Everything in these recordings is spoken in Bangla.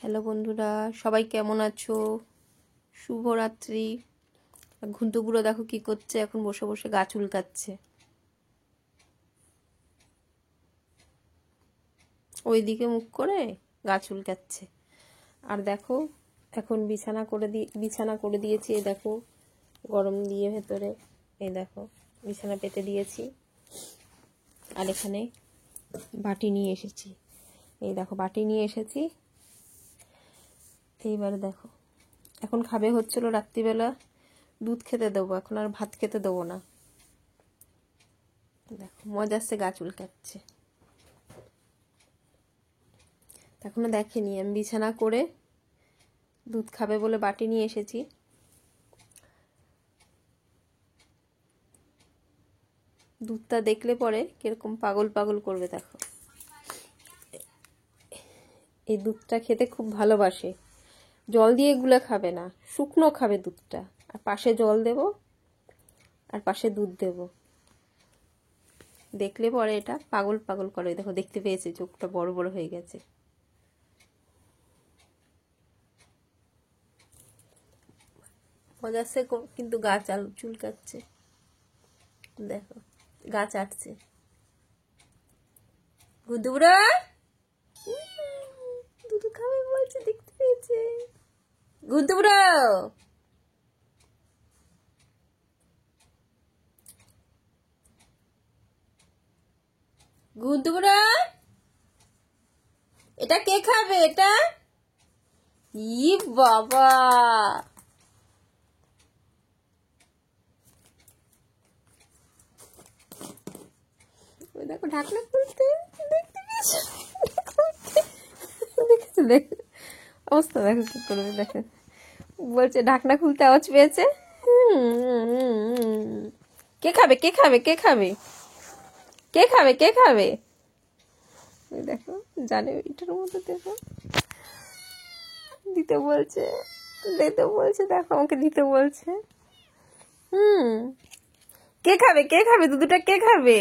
হ্যালো বন্ধুরা, সবাই কেমন আছো? শুভরাত্রি। ঘুন্টু বুড়ো দেখো কি করছে, এখন বসে বসে গাছ উল্কাচ্ছে। ওইদিকে মুখ করে গাছ উল্কাচ্ছে। আর দেখো এখন বিছানা করে দিয়েছি। এই দেখো গরম দিয়ে ভেতরে, এই দেখো বিছানা পেতে দিয়েছি। আর এখানে বাটি নিয়ে এসেছি, এই দেখো বাটি নিয়ে এসেছি। এইবারে দেখো এখন খাবে হচ্ছিল রাত্রিবেলা, দুধ খেতে দেবো, এখন আর ভাত খেতে দেবো না। দেখো মজাচ্ছে গাছ উল্কাচ্ছে। এখনো দেখেনি, আমি বিছানা করে দুধ খাবে বলে বাটি নিয়ে এসেছি। দুধটা দেখলে পরে কিরকম পাগল পাগল করবে দেখো। এই দুধটা খেতে খুব ভালোবাসে, জল দিয়ে গুলে খাবে না, শুকনো খাবে দুধটা। আর পাশে জল দেব আর পাশে দুধ দেব, দেখলে পরে এটা পাগল পাগল করে। দেখো দেখতে পেয়েছে, চোখটা বড় বড় হয়ে গেছে। মজাচ্ছে কিন্তু গাছ চুলকাচ্ছে, দেখো গাছ আটছে। গুদুরা দুধ খাবে বলছে, দেখতে পেয়েছে। গুদুরা গুদুরা, এটা কে খাবে? এটা ই বাবা, দেখো ঢাকনা খুলতে, দেখতে পেয়েছো? দেখেছো? দেখো অবস্থা, দেখো কি করবে। দেখো বলছে ঢাকনা খুলতে আওয়াজ পেয়েছে। কে খাবে? কে খাবে? কে খাবে? কে খাবে? কে খাবে? দেখো জানে এটার মধ্যে, দেখো দিতে বলছে, দিতে বলছে, দেখো আমাকে দিতে বলছে। কে খাবে? কে খাবে? দুধটা কে খাবে?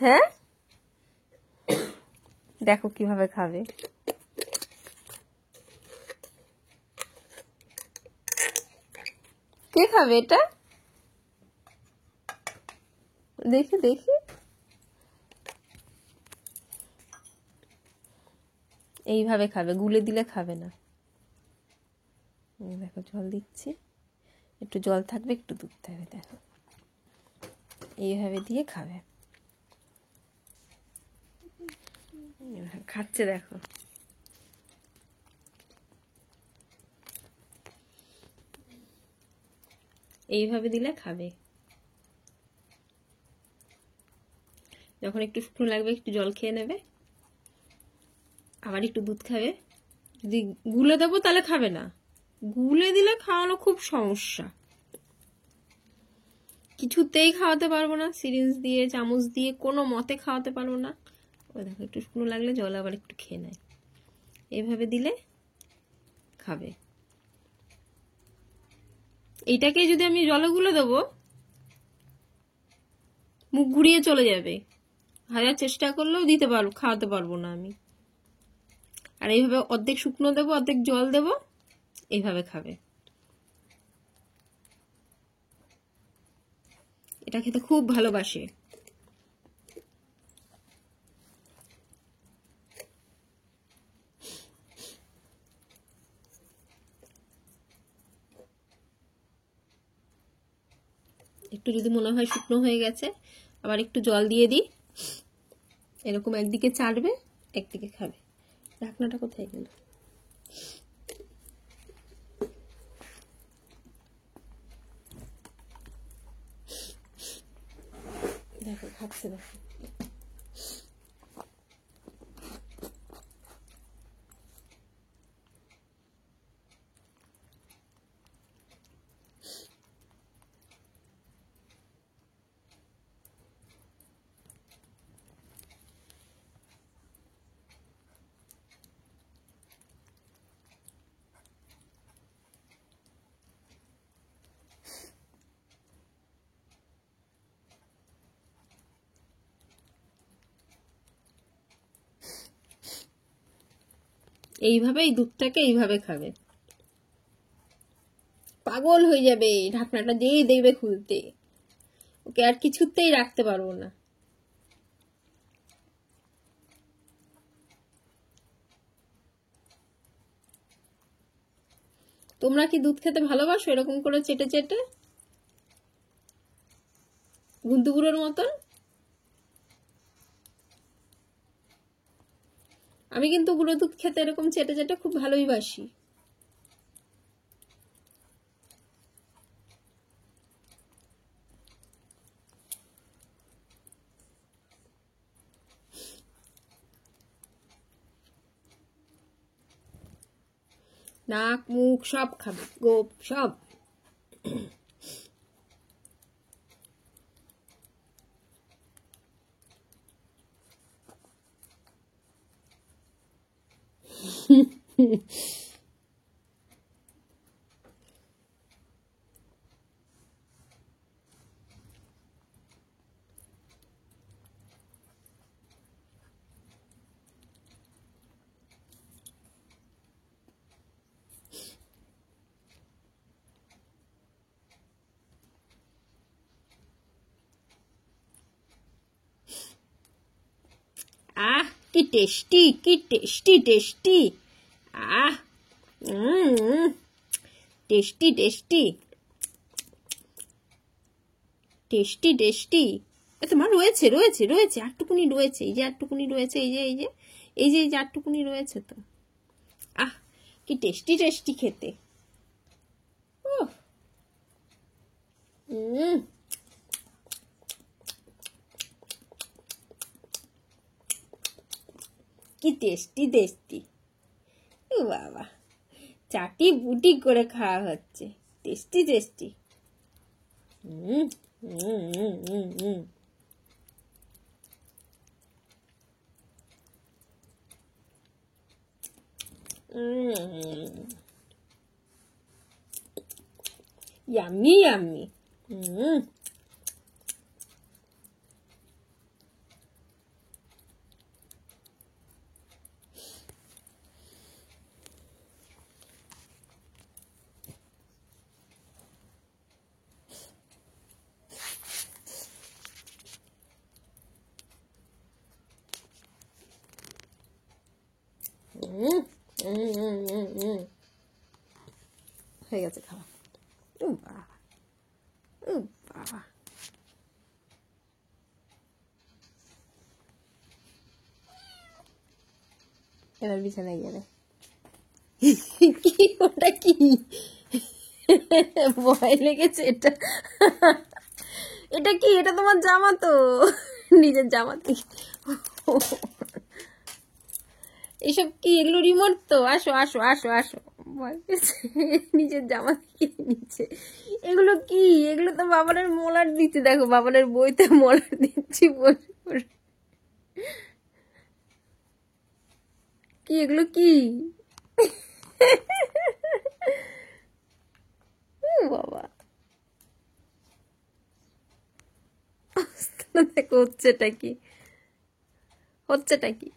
হ্যাঁ দেখো কিভাবে খাবে। কে খাবে এটা? দেখি দেখি, এইভাবে খাবে, গুলে দিলে খাবে না। দেখো জল দিচ্ছি, একটু জল থাকবে একটু দুধ থাকবে, দেখো এইভাবে দিয়ে খাবে। খাচ্ছে দেখো। এইভাবে দিলে খাবে। যখন একটু শুকনো লাগবে একটু জল খেয়ে নেবে, আবার একটু দুধ খাবে। যদি গুলে দেবো তাহলে খাবে না, গুলে দিলে খাওয়ানো খুব সমস্যা, কিছুতেই খাওয়াতে পারবো না। সিরিঞ্জ দিয়ে চামচ দিয়ে কোনো মতে খাওয়াতে পারবো না। ওই দেখো একটু শুকনো লাগলে জল আবার একটু খেয়ে নেয়, এভাবে দিলে খাবে। এইটাকে যদি আমি জলে গুলে দেবো, মুখ ঘুরিয়ে চলে যাবে, হাজার চেষ্টা করলেও খাওয়াতে পারবো না আমি। আর এইভাবে অর্ধেক শুকনো দেবো অর্ধেক জল দেবো, এইভাবে খাবে। এটা খেতে খুব ভালোবাসে। একটু যদি মনে হয় শুকনো হয়ে গেছে, আবার একটু জল দিয়ে দিই, এরকম একদিকে চাটবে একদিকে খাবে। ঢাকনাটা কোথায় গেল? দেখো খাচ্ছে, দেখো এইভাবে এই দুধটাকে এইভাবে খাবে, পাগল হয়ে যাবে, ঢাকনাটা দিয়েই দেবে খুলতে, ওকে আর কিছুতেই রাখতে পারবো না। তোমরা কি দুধ খেতে ভালোবাসো এরকম করে চেটে চেটে, গুন্তুগুড়োর মতন? আমি কিন্তু গুঁড়ো দুধ খেতে এরকম চেটে চেটে খুব ভালোই বাসি। নাক মুখ সব খাবে, গোপ সব। আহ কি টেস্টি, কি টেস্টি টেস্টি, আহ টেস্টি টেস্টি টেস্টি টেস্টি। তোমার রয়েছে রয়েছে রয়েছে আটটুকুনি রয়েছে, এই যে আটটুকুনি রয়েছে, এই যে এই যে এই যে এই যে আটটুকুনি রয়েছে তো। আহ কি টেস্টি টেস্টি খেতে। কি টেস্টি টেস্টি, ও বাবা, চাটি বুটি করে খাওয়া হচ্ছে, টেস্টি টেস্টি। Yummy yummy. হয়ে গেছে খাওয়া। ও বাবা, ও বাবা, এবার বিছানায় গেলে কি ওটা কি ভয় লেগেছে? এটা এটা কি? এটা তোমার জামা তো, নিজের জামা থেকে এসব কি? এগুলো রিমোট তো। আসো আসো আসো আসো, ভয় পেয়েছে, নিজের জামা থেকে নিচ্ছে। এগুলো কি? এগুলো তো বাবানের মলার দিচ্ছে, দেখো বাবানের বইতে মলার দিচ্ছি বসে বসে। কি এগুলো কি? বাবা দেখো হচ্ছেটা কি, হচ্ছেটা কি?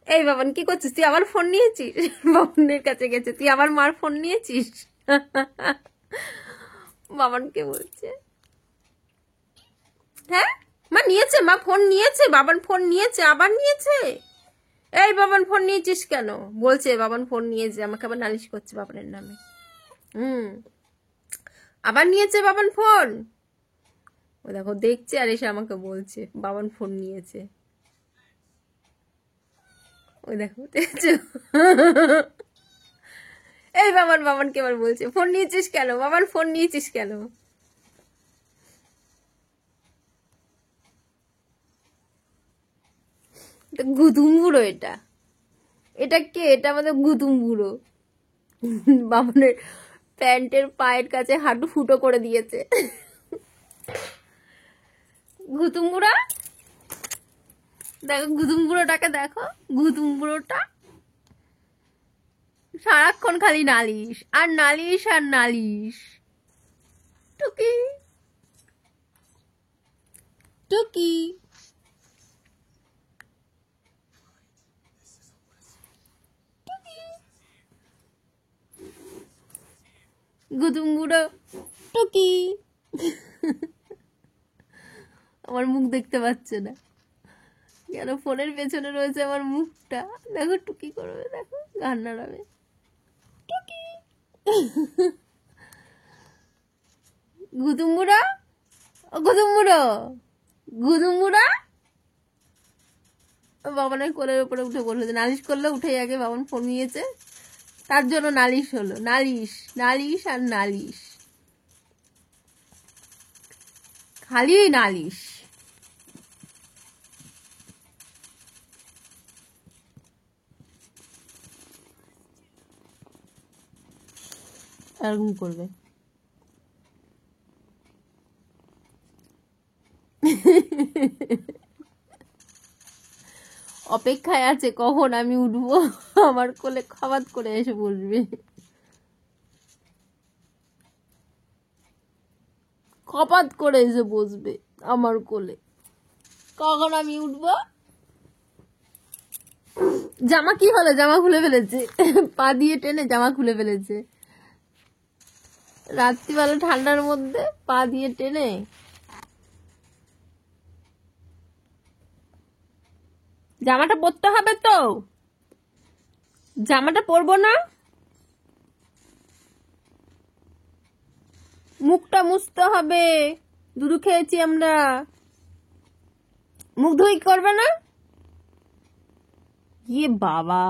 এই বাবান কি করছিস তুই? আবার ফোন নিয়েছিস? বাবানের কাছে গেছে, তুই আবার মার ফোন নিয়েছিস? বাবানকে বলছে, হ্যাঁ মা নিয়েছে, মা ফোন নিয়েছে, বাবান ফোন নিয়েছে, আবার নিয়েছে। এই বাবান ফোন নিয়েছিস কেন? বলছে বাবান ফোন নিয়েছে, আমাকে আবার নালিশ করছে বাবানের নামে। আবার নিয়েছে বাবান ফোন। ও দেখো দেখছে আর এসে আমাকে বলছে বাবান ফোন নিয়েছে। ওই দেখো দেখছো? এই বাবানকে আবার বলছে ফোন নিয়েছিস কেন, বাবান ফোন নিয়েছিস কেন? গুদুম বুড়ো এটা, এটা কে? এটা আমাদের গুদুম বুড়ো। বাবানের প্যান্টের পায়ের কাছে হাঁটু ফুটো করে দিয়েছে। গুতুম বুড়া, দেখো গুদুম বুড়োটাকে দেখো, গুদুম বুড়োটা সারাক্ষণ খালি নালিশ আর নালিশ আর নালিশ। টুকি টুকি গুদুম বুড়ো টুকি। আমার মুখ দেখতে পাচ্ছে না কেন, ফোনের পেছনে রয়েছে আমার মুখটা। দেখো টুকি করবে, দেখো গান নাড়াবে টুকি। গুদুম বুড়া, ও গুদুম বুড়ো, গুদুম বুড়া। বাবানের কোলের উপরে উঠে বললো যে নালিশ করলে উঠে আগে বাবান ফোন নিয়েছে, তার জন্য নালিশ হলো। নালিশ নালিশ আর নালিশ, খালি নালিশ। এরকম করবে। অপেক্ষায় আছে কখন আমি উঠবো, আমার কোলে খাবাত করে এসে বসবে। কপাত করে এসে বসবে আমার কোলে, কখন আমি উঠবো। জামা কি হলো, জামা খুলে ফেলেছে, পা দিয়ে টেনে জামা খুলে ফেলেছে। রাত্রিবেলা ঠান্ডার মধ্যে পা দিয়ে টেনে। জামাটা পরতে হবে তো, জামাটা পরবো না, মুখটা মুছতে হবে, দুধু খেয়েছি আমরা, মুখ ধুই করবে না। ইয়ে বাবা।